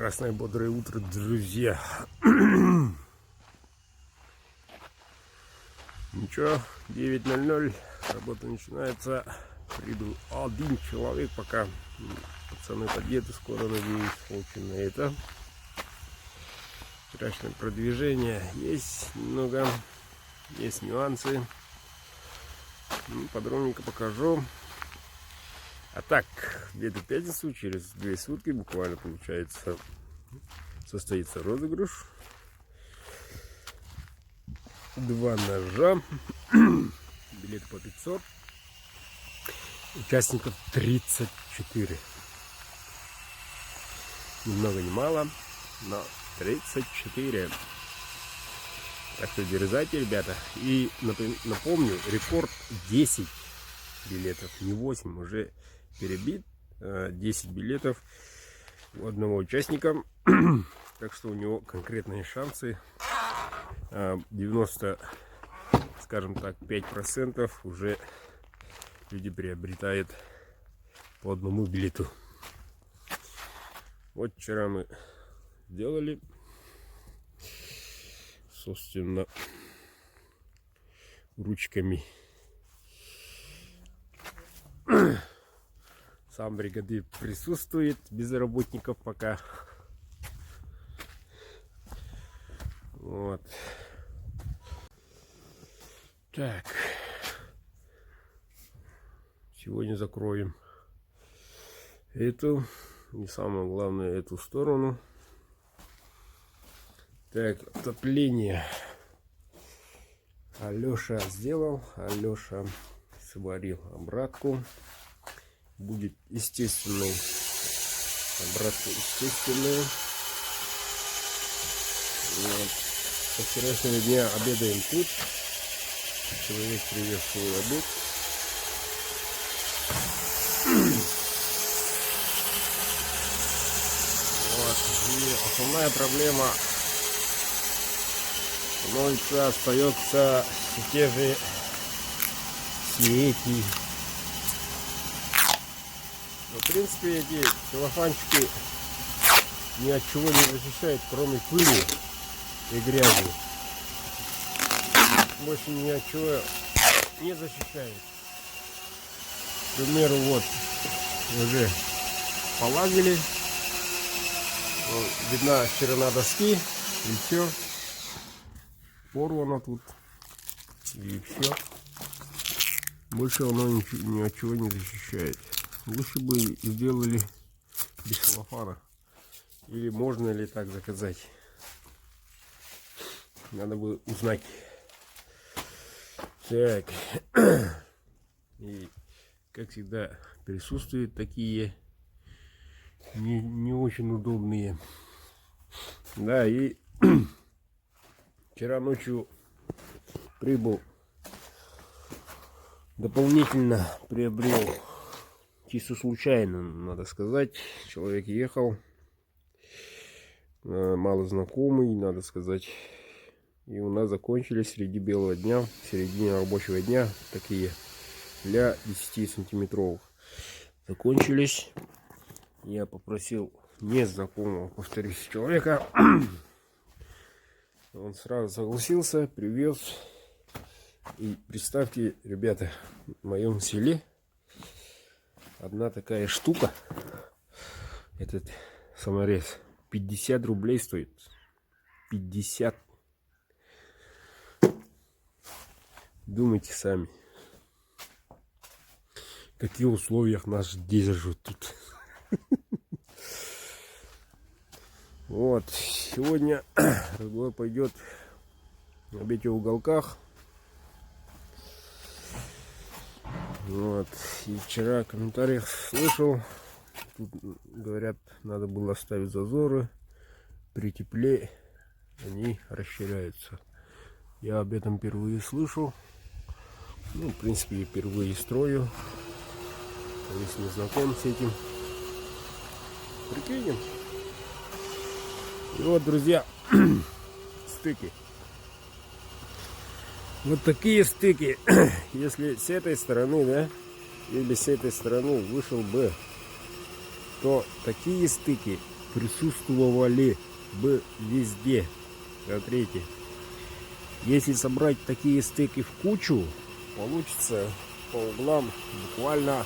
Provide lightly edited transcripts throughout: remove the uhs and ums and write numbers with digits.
Прекрасное бодрое утро, друзья. Ничего, 9:00, работа начинается. Прибыл один человек, пока пацаны подъедут, скоро, надеюсь, очень на это. Вчерашнее продвижение есть немного, есть нюансы. Подробненько покажу. А так, в эту пятницу, через 2 сутки, буквально получается, состоится розыгрыш. 2 ножа, билет по 500, участников 34. Ни много ни мало, но 34. Так что дерзайте, ребята. И напомню, рекорд 10 билетов, не 8, уже перебит. 10 билетов у одного участника. Так что у него конкретные шансы. 90, скажем так, 5% уже люди приобретают по одному билету. Вот вчера мы сделали, собственно, ручками. Сам бригадир присутствует, без работников пока. Вот. Так. Сегодня закроем эту. И самое главное, эту сторону. Так, отопление. Алеша сделал. Алеша сварил обратку. Будет естественной. Обратка естественная. Вот. Со вчерашнего дня обедаем тут. Человек привез свой обед. Вот. И основная проблема становится, остается те же сети. Но, в принципе, эти целлофанчики ни от чего не защищают, кроме пыли и грязи. Больше ни от чего не защищает. К примеру, вот уже полазили. Вот, видна ширина доски, и все. Порвано тут. И все. Больше оно ни от чего не защищает. Лучше бы сделали без целлофана. Или можно ли так заказать? Надо бы узнать. Так. И как всегда присутствуют такие не очень удобные. Да, и вчера ночью прибыл, дополнительно приобрел, чисто случайно, надо сказать. Человек ехал, мало знакомый, надо сказать. И у нас закончились среди белого дня, в середине рабочего дня, такие для 10 сантиметровых. Закончились. Я попросил незнакомого, повторюсь, человека. Он сразу согласился, привез. И представьте, ребята, в моем селе одна такая штука, этот саморез, 50 рублей стоит. 50. Думайте сами, в каких условиях нас держат тут. Вот, сегодня разговор пойдет об этих уголках. Вот, и вчера в комментариях слышал, тут говорят, надо было оставить зазоры, при тепле они расширяются. Я об этом впервые слышал. Ну, в принципе, я впервые строю. Если не знаком с этим, прикинем. И вот, друзья, стыки. Вот такие стыки. Если с этой стороны, да, или с этой стороны вышел бы, то такие стыки присутствовали бы везде. Смотрите, если собрать такие стыки в кучу, получится по углам буквально,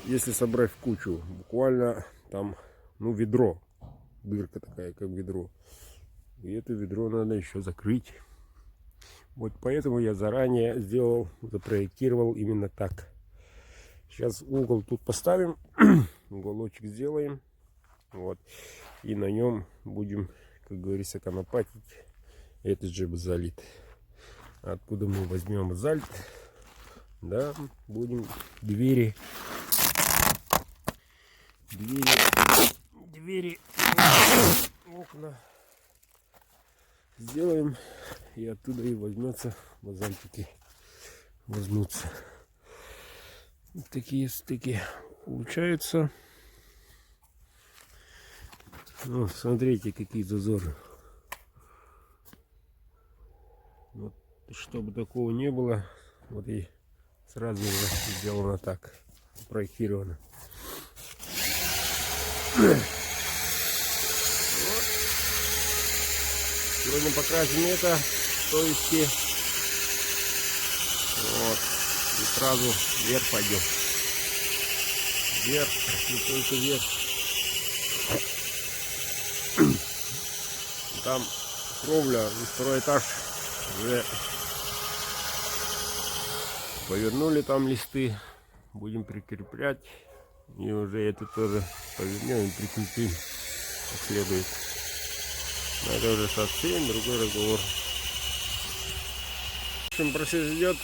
если собрать в кучу, буквально там, ну, ведро, дырка такая, как ведро. И это ведро надо еще закрыть. Вот поэтому я заранее запроектировал именно так. Сейчас угол тут поставим, уголочек сделаем, вот, и на нем будем, как говорится, конопатить этот же базальт. Откуда мы возьмем базальт? Да, будем двери, окна сделаем, и оттуда и возьмется базальтики, возьмутся. Вот такие стыки получаются. Ну, смотрите, какие зазоры. Вот, чтобы такого не было, вот и сразу же сделано так, проектировано. Вот. Сегодня покрасим это, то есть вот, и сразу вверх пойдем. Вверх, и только вверх. Там кровля, и второй этаж уже повернули, там листы, будем прикреплять, и уже это тоже повернем и прикрепим как следует. Но это уже совсем другой разговор. В общем, процесс идет,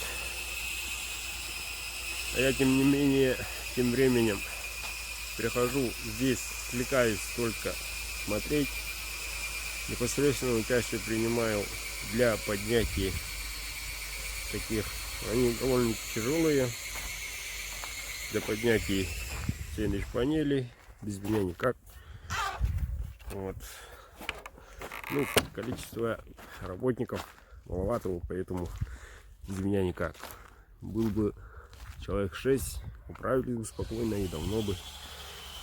а я тем не менее, тем временем прихожу здесь, отвлекаюсь только смотреть. Непосредственно участие принимаю для поднятия таких, они довольно тяжелые, для поднятия сэндвич-панелей, без меня никак. Вот. Ну, количество работников маловато, поэтому без меня никак. Был бы человек 6, управились бы спокойно и давно бы.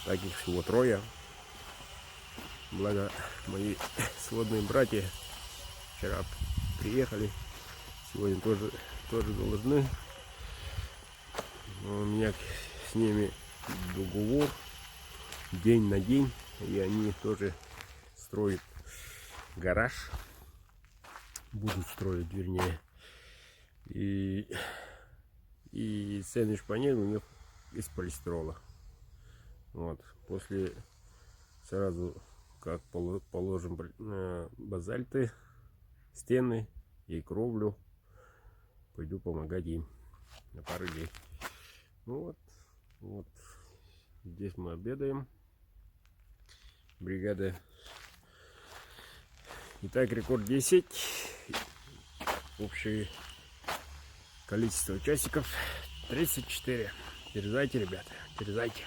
Таких всего 3. Благо мои сводные братья вчера приехали, сегодня тоже должны. Но у меня с ними договор день на день, и они тоже строят гараж, будут строить, вернее, и сэндвич-панель у них из полистирола. Вот, после сразу как положим базальты, стены и кровлю, пойду помогать им на пару дней. Ну вот здесь мы обедаем, бригада. Итак, рекорд 10, общее количество часиков 34. Дерзайте, ребята, дерзайте.